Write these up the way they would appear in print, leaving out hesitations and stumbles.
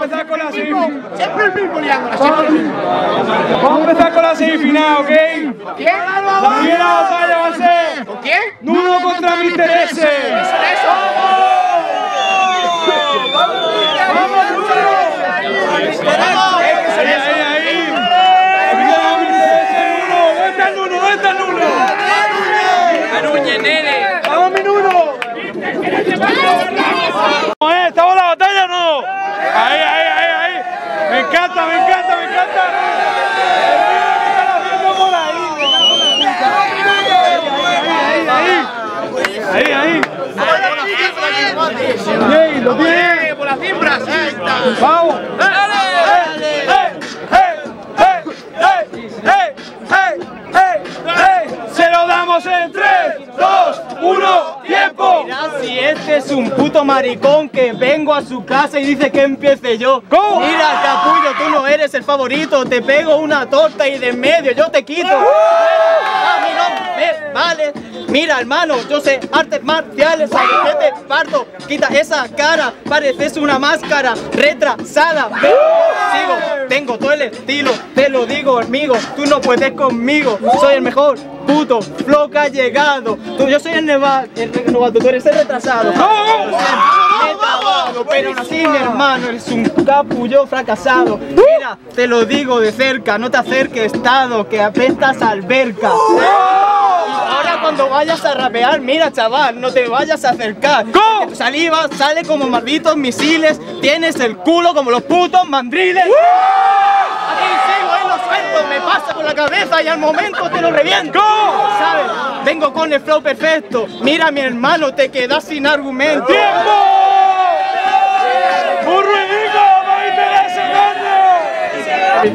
empezar con la semifinal. Siempre el mismo liándola, siempre el mismo. Vamos a empezar con la semifinal, ¿ok? ¿Quién? La primera batalla va a ser ¿Con quién? Nuno contra Mr. S. ¡Eso! ¡Vamos, Nuno! Ahí. Cuidado, Mr. S, Nuno. ¿Dónde está el Nuno? ¿Dónde está el Nuno? Anuñe, nene. ¡Vamos, mi Nuno! ¿Estamos en la batalla o no? Ahí. Me encanta. Ahí. Bien, lo tiene. Por las cimbras. Vamos. Se lo damos en 3, 2, 1, tiempo. Mira, si este es un puto maricón que vengo a su casa y dice que empiece yo. ¿Cómo? Mira, capullo, tú no eres el favorito. Te pego una torta y de en medio yo te quito. A mí no me vale. Mira, hermano, yo sé artes marciales, ¿sabes qué te parto? Quita esa cara, pareces una máscara retrasada. Sigo, tengo todo el estilo, te lo digo, amigo, tú no puedes conmigo. Soy el mejor puto flow que ha llegado. Yo soy el novato, tú eres el retrasado. Pero aún así, mi hermano, eres un capullo fracasado. Mira, te lo digo de cerca, no te acerques, estado, que apestas a alberca. Ahora cuando vayas a rapear, mira chaval, no te vayas a acercar. Que tu saliva sale como malditos misiles, tienes el culo como los putos mandriles. Aquí sigo y lo suelto, me pasa por la cabeza y al momento te lo reviento. ¿Sabes? Vengo con el flow perfecto. Mira mi hermano, te quedas sin argumento. ¡Tiempo! ¡Un ruidico! ¡No interesa,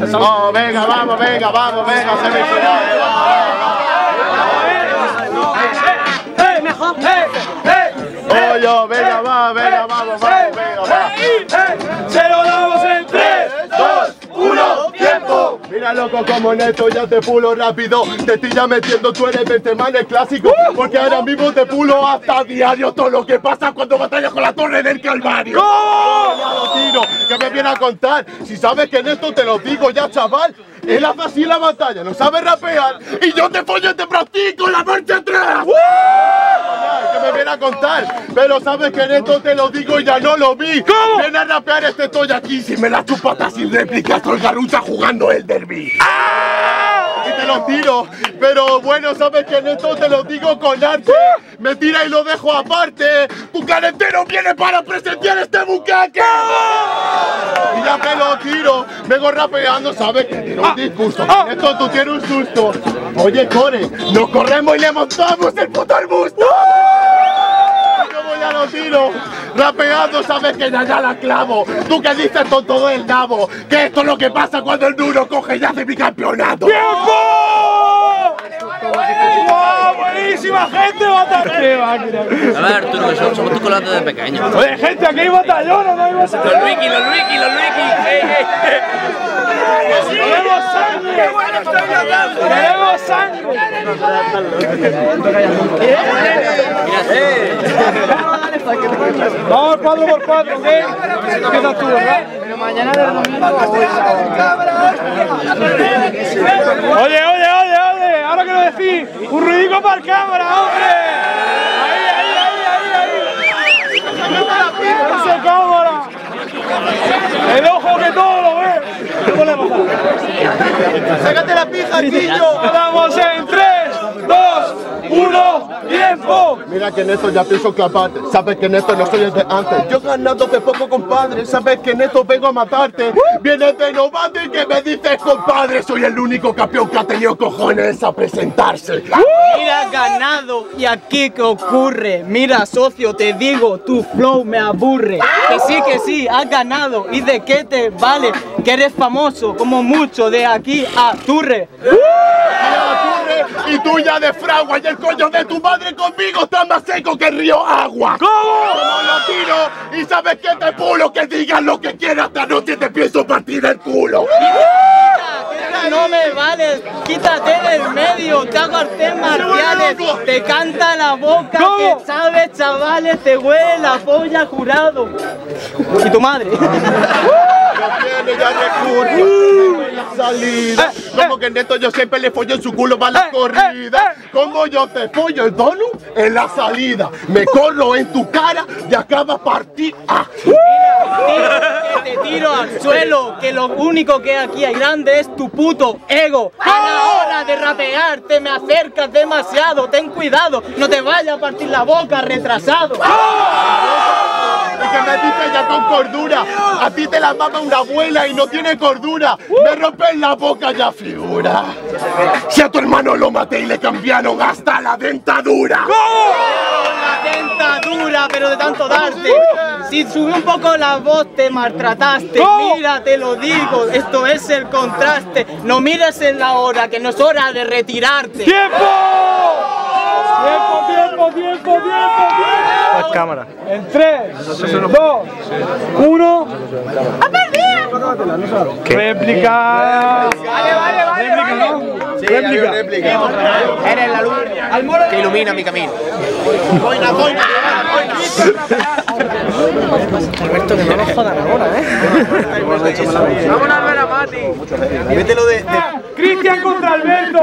coño! Oh, venga, semifinal. Oye, venga, vamos. Se lo damos en 3, 2, 1, tiempo. Mira, loco, como en esto ya te pulo rápido. Te estoy ya metiendo, tú eres Benzema en el clásico. Porque ahora mismo te pulo hasta diario todo lo que pasa cuando batallas con la Torre del Calvario. Ya lo tiro, que me viene a contar. Si sabes que en esto te lo digo ya, chaval. Él hace así la batalla, no sabe rapear. Y yo te follo y te practico la marcha atrás. Que me viene a contar, pero sabes que en esto te lo digo y ya no lo vi. ¿Cómo? Viene a rapear este estoy aquí, si me la chupatas sin réplica, estoy Garucha jugando el derby. Y te lo tiro, pero bueno, sabes que en esto te lo digo con arte. Me tira y lo dejo aparte. Tu carretero viene para presenciar este bucaque. Y ya te lo tiro, vengo rapeando, sabes que tiro un discurso. En esto tú tienes un susto. Oye, Core, nos corremos y le montamos el puto arbusto. Ya lo tiro, rapeando, sabes que ya la clavo. Tú que dices con todo el nabo, que esto es lo que pasa cuando el Nuno coge y hace mi campeonato. ¡Tiempo! ¡Wow! ¡Buenísima gente! ¡Batalla! A ver, Arturo, que somos tus colados de pequeño. Oye, gente, aquí hay batallón o no hay batallón. Los Luiki. ¡Queremos sangre! ¡Queremos sangre! Vamos 4x4, ¿ok? Empiezas tú, ¿verdad? Pero mañana del domingo. Oye, ahora quiero decir, un ruidico para el cámara, hombre. Ahí. Ese cámara. El ojo que todo lo ve. ¿Cómo le pasa? ¡Sácate la pija, Quillo! Vamos en 3, 2, 1, tiempo. Mira que en esto ya pienso claparte. Sabes que en esto no soy el de antes. Yo ganando de poco, compadre. Sabes que en esto vengo a matarte. Vienes de novato y que me dices, compadre. Soy el único campeón que ha tenido cojones a presentarse. Mira, ganado, y aquí qué ocurre. Mira, socio, te digo, tu flow me aburre. Que sí, has ganado. ¿Y de qué te vale? Que eres famoso, como mucho, de aquí a Turre. Y tú ya de fragua y el coño de tu madre conmigo está más seco que el río Agua. ¿Cómo? Como lo tiro y sabes que te pulo, que digas lo que quieras, esta noche te pienso partir el culo. No me vales, quítate del medio, te hago artes marciales, te canta la boca, ¿cómo? que sabes, chavales, te huele la polla jurado. Y tu madre. ya recurso en la salida. Como que Neto yo siempre le follo en su culo para la corrida. Como yo te follo el donut en la salida. Me corro en tu cara y acaba partida. Mira, que te tiro al suelo, que lo único que aquí hay grande es tu puto ego. A la hora de rapear te me acercas demasiado, ten cuidado, no te vayas a partir la boca, retrasado. Y que me dices ya con cordura, a ti te la mama una abuela y no tiene cordura. Me rompes la boca ya figura. Si a tu hermano lo maté y le cambiaron hasta la dentadura. La dentadura, pero de tanto darte. Si subí un poco la voz te maltrataste. Mira, te lo digo, esto es el contraste. No mires en la hora, que no es hora de retirarte. ¡Tiempo! ¡Tiempo! Las cámaras. En 3, 2, 1. ¡Ha perdido! Réplica. Réplica, ¿no? Sí, réplica. Eres la luz que ilumina mi camino. Boina. Alberto, que no nos jodan ahora, Vamos a ver a Mati. Mételo de... Cristian contra Alberto.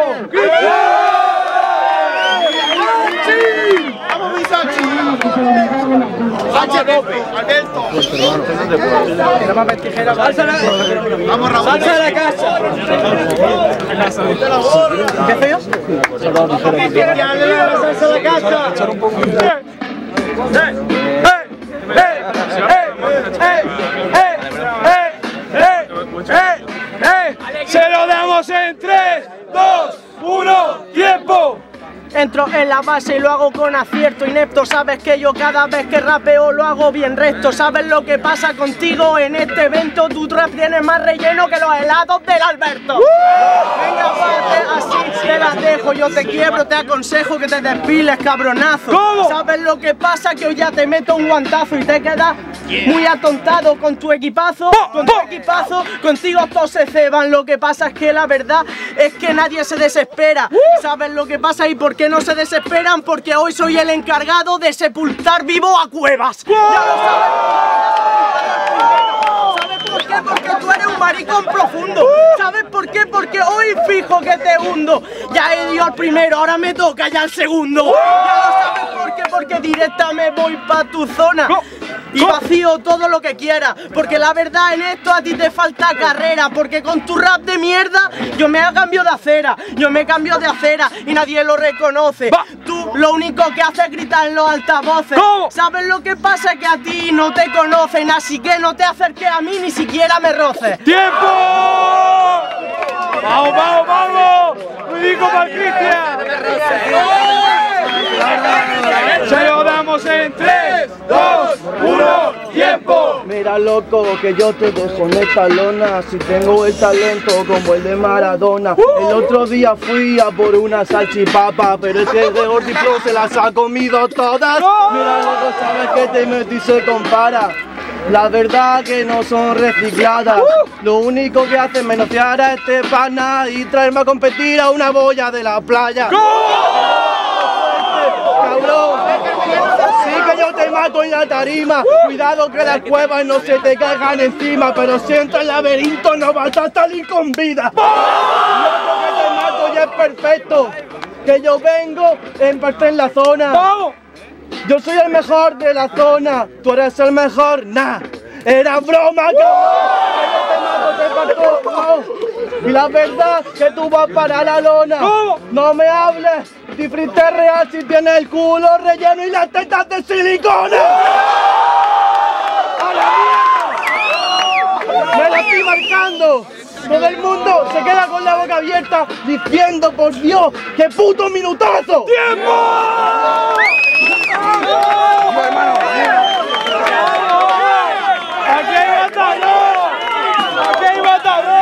¡Vamos, mi Sachi! ¡Sachi, Alberto! Vamos, Ramón. ¡Salsa de la casa! ¿Empiezo yo? ¡Cristian, le da la salsa de la casa! ¡Se lo damos en 3, 2, 1, tiempo! Entro en la base y lo hago con acierto inepto. Sabes que yo cada vez que rapeo lo hago bien recto. Sabes lo que pasa contigo en este evento. Tu rap tiene más relleno que los helados del Alberto. Venga, parte, así te las dejo. Yo te quiebro, te aconsejo que te despiles, cabronazo. ¿Cómo? ¿Sabes lo que pasa? Que hoy ya te meto un guantazo y te quedas muy atontado con tu equipazo. Contigo todos se ceban. Lo que pasa es que la verdad es que nadie se desespera. ¿Sabes lo que pasa y por qué no se desesperan? Porque hoy soy el encargado de sepultar vivo a Cuevas. Ya lo sabes. ¿Sabes por qué? Porque tú eres un maricón profundo. ¿Sabes por qué? Porque hoy fijo que te hundo. Ya he ido al primero, ahora me toca ya al segundo. Ya lo sabes por qué. Porque directa me voy pa' tu zona. Y vacío todo lo que quiera. Porque la verdad en esto a ti te falta carrera. Porque con tu rap de mierda yo me cambio de acera. Yo me cambio de acera y nadie lo reconoce. Tú lo único que haces es gritar en los altavoces. ¿Sabes lo que pasa? Que a ti no te conocen. Así que no te acerques a mí ni siquiera me roces. ¡Tiempo! ¡Vamos! ¡Ridico para Cristian! ¡Se lo damos en 3, 2, 1, tiempo! Mira, loco, que yo te dejo en esta lona. Si tengo el talento como el de Maradona. El otro día fui a por una salchipapa, pero ese de Gordiflow se las ha comido todas. Mira, loco, sabes que te metí y se compara. La verdad que no son recicladas. Lo único que hacen es menospreciar a este pana y traerme a competir a una boya de la playa. Cabrón, sí que yo te mato en la tarima. Cuidado que las cuevas no se te caigan encima, pero si entras al laberinto no vas a salir con vida. Loco, que te mato ya es perfecto. Que yo vengo en la zona. Yo soy el mejor de la zona. Tú eres el mejor, nah. Era broma, cabrón. Que yo te mato, te parto. Y la verdad que tú vas para la lona. No me hables. Difrite real si tienes el culo relleno y las tetas de silicona. ¡A la mierda! ¡Me la estoy marcando! Todo el mundo se queda con la boca abierta diciendo, por Dios, ¡qué puto minutazo! ¡Tiempo! ¡Aquí hay batallón! ¡Aquí hay batallón!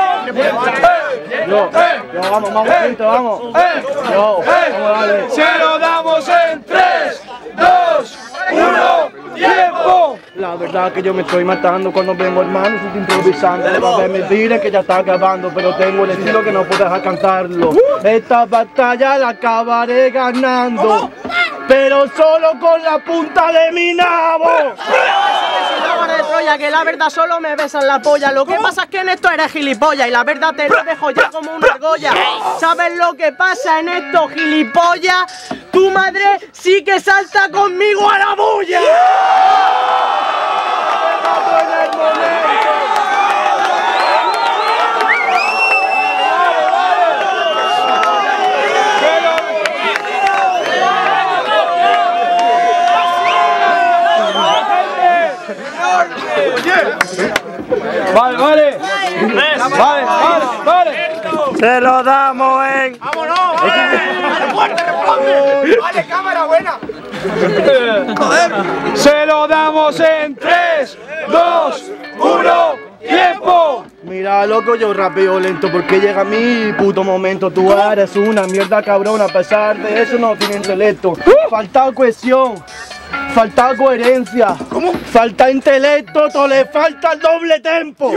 Vamos, vamos. Dale. ¡Se lo damos en 3, 2, 1, tiempo! La verdad que yo me estoy matando cuando vengo, hermano, estoy improvisando. No me tires que ya está acabando, pero tengo el estilo que no puedes alcanzarlo. Esta batalla la acabaré ganando, pero solo con la punta de mi nabo. rolla, que la verdad solo me besan la polla. Lo que pasa es que en esto eres gilipollas y la verdad te lo dejo ya como una argolla. ¿Sabes lo que pasa en esto, gilipollas? Tu madre sí que salta conmigo a la bulla. Vale. Se lo damos en... ¡Vámonos! ¡Responde! ¡Vale, cámara buena! Se lo damos en 3, 2, 1, ¡tiempo! Mira, loco, yo rapeo lento porque llega mi puto momento. Tú eres una mierda cabrón, a pesar de eso no tiene intelecto. Falta cohesión, falta coherencia, falta intelecto, todo le falta el doble tempo.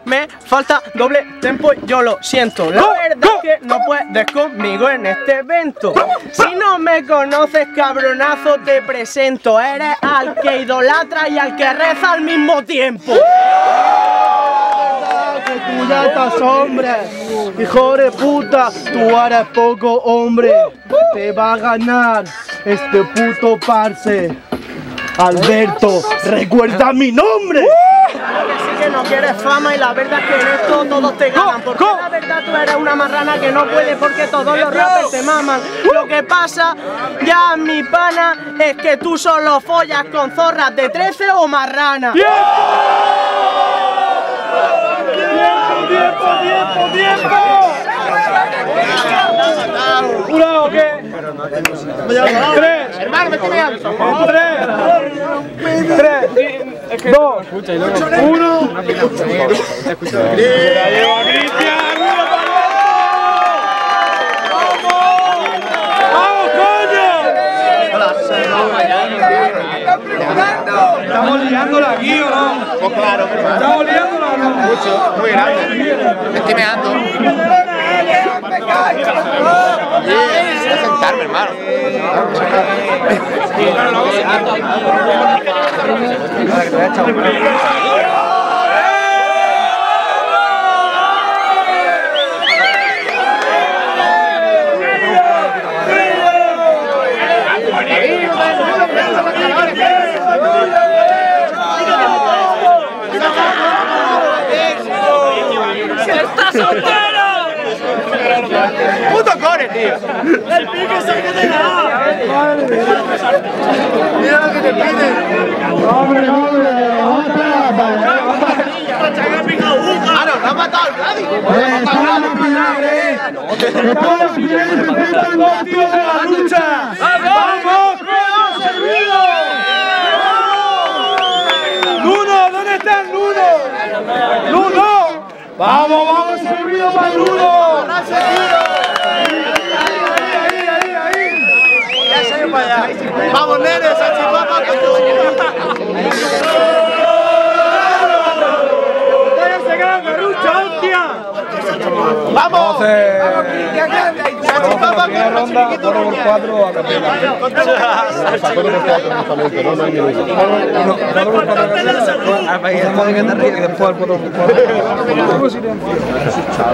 Me falta doble tempo, yo lo siento. La verdad es que no puedes conmigo en este evento. Si no me conoces, cabronazo, te presento. Eres al que idolatra y al que reza al mismo tiempo. Que tú ya estás hombre, hijo de puta, tú eres poco hombre. Te va a ganar este puto parce. Alberto, recuerda mi nombre. Sí que no quieres fama y la verdad es que en esto todos te ganan. Porque la verdad tú eres una marrana que no puede porque todos los rappers te maman. Lo que pasa, ya mi pana, es que tú solo follas con zorras de 13 o marranas. ¡Tiempo! ¿Jurado o qué? 3, Hermano, me estoy meando. 3, 2, 1. ¡Vamos, coño! ¿Estamos liándola aquí o no? Pues claro, ¿Estamos liándola o no? mucho, muy grande. Me estoy meando. Voy a sentarme, hermano. ¡Está soltero! ¡Puto core, tío! ¡El pique se que te da! Mira lo que te pide. ¡Claro, no ha matado a nadie! ¡Vamos, Nuno, servido! ¡Nuno, ¿dónde está el Nuno? ¡Nuno! ¡Vamos, servido para el Nuno! ¡Vamos, nene! ¡Salchipapa, ¡vamos! ¡Salchipapa, que ronda 4x4 a capela.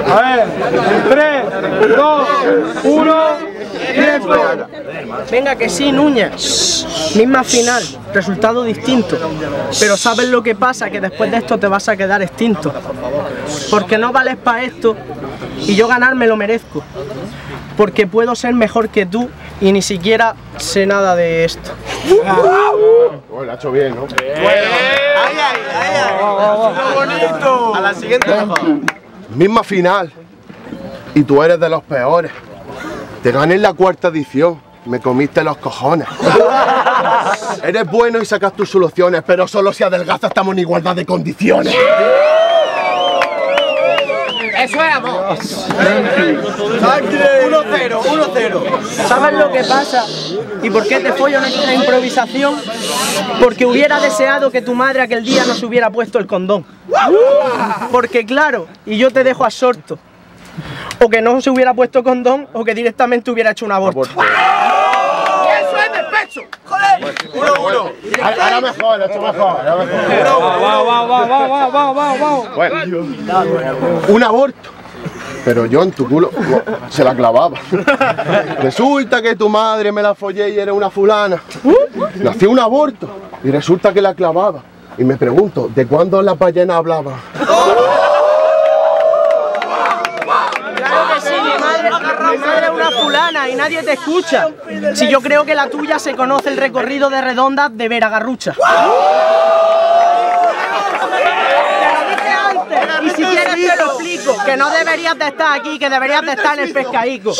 A ver, 3, 2, 1, tiempo. Venga, que sí, Núñez. Misma final, resultado distinto. Pero ¿sabes lo que pasa? Que después de esto te vas a quedar extinto. Porque no vales para esto y yo ganar me lo merezco. Porque puedo ser mejor que tú y ni siquiera sé nada de esto. Lo ha hecho bien, ¿no? ¡Qué bonito! A la siguiente, Misma final. Y tú eres de los peores. Te gané en la 4ª edición. Me comiste los cojones. Eres bueno y sacas tus soluciones, pero solo si adelgazas estamos en igualdad de condiciones. ¡Eso es amor! 1-0. ¿Sabes lo que pasa? ¿Y por qué te follo en esta improvisación? Porque hubiera deseado que tu madre aquel día no se hubiera puesto el condón. Porque claro, y yo te dejo absorto. O que no se hubiera puesto condón o que directamente hubiera hecho un aborto. ¡Eso es despecho! ¡Joder! Ahora mejor, lo he hecho mejor. Vamos. Bueno, un aborto. Pero yo en tu culo se la clavaba. Resulta que tu madre me la follé y era una fulana. Le hacía un aborto y resulta que la clavaba. Y me pregunto, ¿de cuándo las ballenas hablaban? Claro que sí, mi madre es una fulana y nadie te escucha. Si yo creo que la tuya se conoce el recorrido de Redondas de Vera Garrucha. Y si quieres te lo explico, que no deberías de estar aquí, que deberías de estar en el pescaico.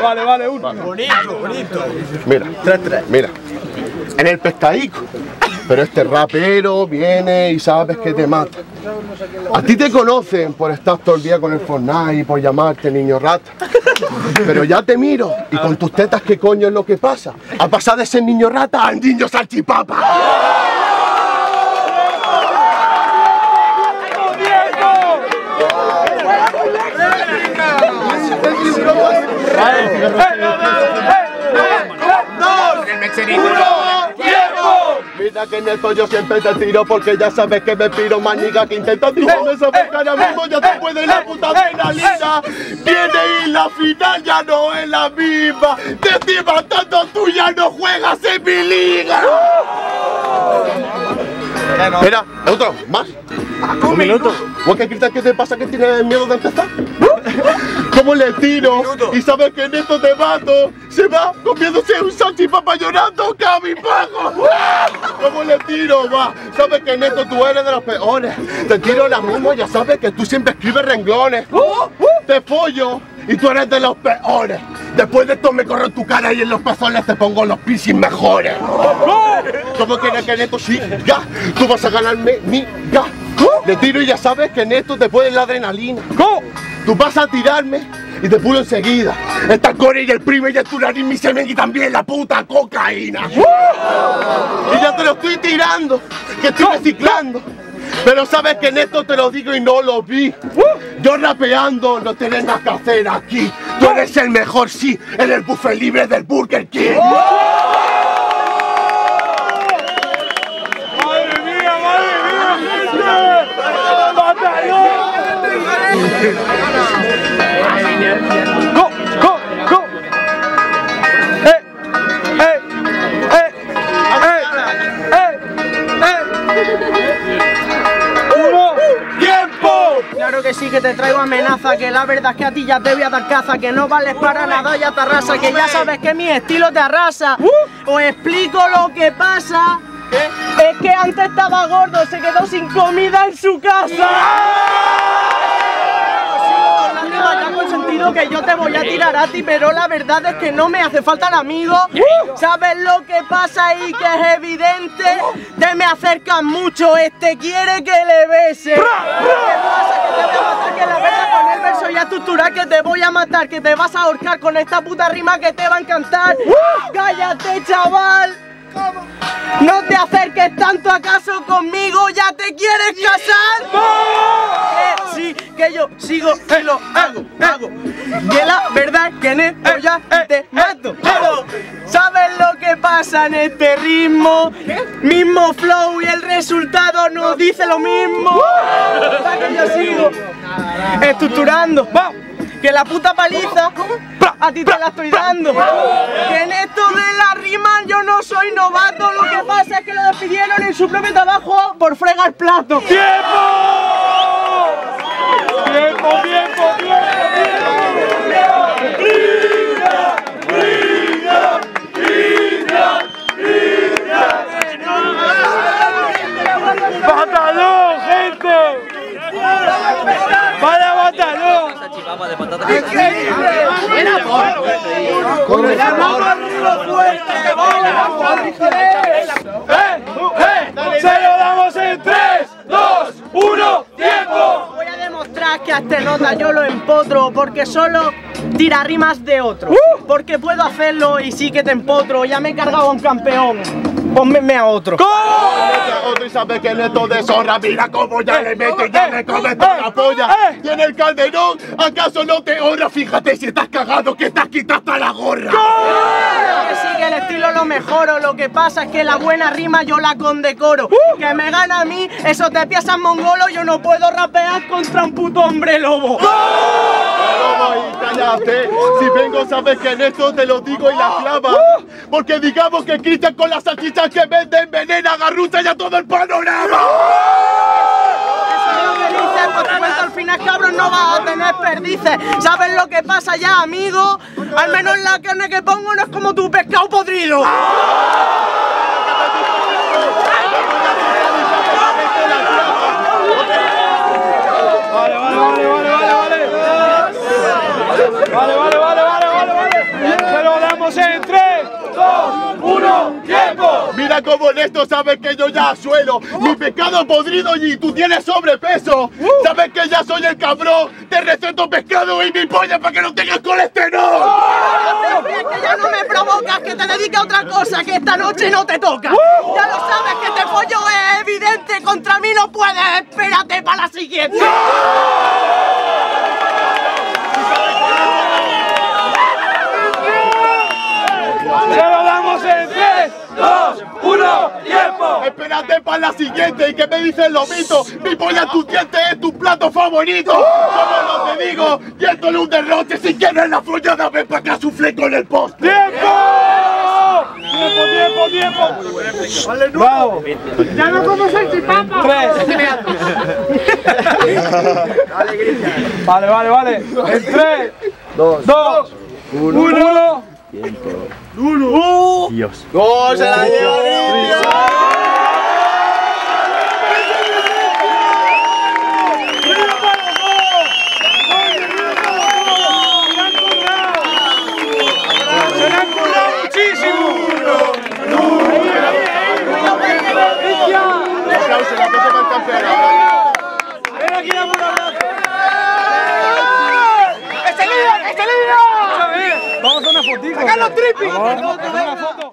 Vale, último. Bonito. Mira, mira, en el pescaico. Pero este rapero viene y sabes que te mata. A ti te conocen por estar todo el día con el Fortnite y por llamarte niño rata. Pero ya te miro y con tus tetas, ¿qué coño es lo que pasa? A pasar de ser niño rata al niño salchipapa. Mira que en esto yo siempre te tiro porque ya sabes que me piro, manica, que intenta tirarme esa boca ahora mismo, ya te puede la puta adrenalina. Viene y la final ya no es la misma. Te estoy matando, tú ya no juegas en mi liga. Mira, otro, más. Un minuto. ¿O qué crees que te pasa que tienes miedo de empezar? ¿Cómo le tiro? Y sabes que en esto te mato. Se va comiéndose un salchipapa llorando, cabipajo. ¿Cómo le tiro? Va. Sabes que en esto tú eres de los peores. Te tiro ahora mismo, ya sabes que tú siempre escribes renglones. Te follo y tú eres de los peores. Después de esto me corro en tu cara y en los pezones te pongo los piercing mejores. ¿Cómo quieres que en esto siga? Tú vas a ganarme mi gas. Le tiro y ya sabes que en esto te puede la adrenalina. Tú vas a tirarme y te pulo enseguida. Está el core y el primo y el tu nariz, mi semen y también la puta cocaína. Y ya te lo estoy tirando, que estoy reciclando. Pero sabes que en esto te lo digo y no lo vi. Yo rapeando no tienes nada que hacer aquí. Tú eres el mejor, sí, en el buffet libre del Burger King. Claro que sí, que te traigo amenaza, que la verdad es que a ti ya te voy a dar caza, que no vales para nada, ya te arrasa, que ya sabes que mi estilo te arrasa. Os explico lo que pasa. Es que antes estaba gordo, se quedó sin comida en su casa. Ya con sentido que yo te voy a tirar a ti, pero la verdad es que no me hace falta el amigo. ¿Sabes lo que pasa ahí? Que es evidente. Te me acercas mucho, este quiere que le bese. ¿Qué pasa? Que te voy a matar, que la verdad con el verso ya estructural, que te voy a matar, que te vas a ahorcar con esta puta rima que te va a encantar. ¡Cállate, chaval! No te acerques tanto, ¿acaso conmigo ya te quieres casar? Sí, que yo sigo y lo hago. Que la verdad es que en esto ya te mato. ¿Sabes lo que pasa en este ritmo? Mismo flow y el resultado nos dice lo mismo. Que yo sigo estructurando. Que la puta paliza a ti te la estoy dando. Que en esto de la rima yo no soy novato. Lo que pasa es que lo despidieron en su propio trabajo por fregar platos. ¡Tiempo! ¡Batalón, gente! ¡Vaya batalón! Salchipapa de patata. ¡Se lo damos en 3, 2, 1, ¡tiempo! Voy a demostrar que a este nota yo lo empotro, porque solo tira rimas de otro. Porque puedo hacerlo y sí que te empotro, ya me he cargado a un campeón. Pónmeme a otro. Otro y sabes que Neto de zorra, mira cómo ya le mete, ya le come toda la polla. Tiene el Calderón, ¿acaso no te honra? Fíjate si estás cagado que estás quitando hasta la gorra. Que sí, que el estilo lo mejoro. Lo que pasa es que la buena rima yo la condecoro. Que me gana a mí, eso te piensas mongolo. Yo no puedo rapear contra un puto hombre lobo. Cállate, si vengo sabes que en esto te lo digo y la clava. Porque digamos que Cristian con las salchichas que vende envenena, garrucha ya todo el panorama. Pues al final, cabrón, no vas a tener perdices. ¿Sabes lo que pasa ya, amigo? Al menos la carne que pongo no es como tu pescado podrido. Vale. Se lo damos en 3, 2, 1, ¡tiempo! Mira cómo en esto sabes que yo ya suelo mi pescado podrido y tú tienes sobrepeso. Sabes que ya soy el cabrón, te receto pescado y mi polla para que no tengas colesterol. Que ya no me provocas, que te dediques a otra cosa, que esta noche no te toca. Ya lo sabes que este pollo es evidente, contra mí no puedes, espérate para la siguiente. Se lo damos en 3, 2, 1, ¡tiempo! Espérate para la siguiente y que me dicen lo mismo. Mi polla tu diente es tu plato favorito. Como no te digo, y esto es un derroche. Si quieres la follada, ven para acá, suflé con el post. ¡Tiempo! Vamos. Ya no como salchipapa. 3. Vale. En 3, 2, 1. Dios. ¡No, se la lleva! ¡Se le han currado muchísimo! ¡Ven aquí, dame un abrazo! ¡Este líder! ¡Vamos a una fotito! ¡Sacar los tripis! ¡Vamos a una foto!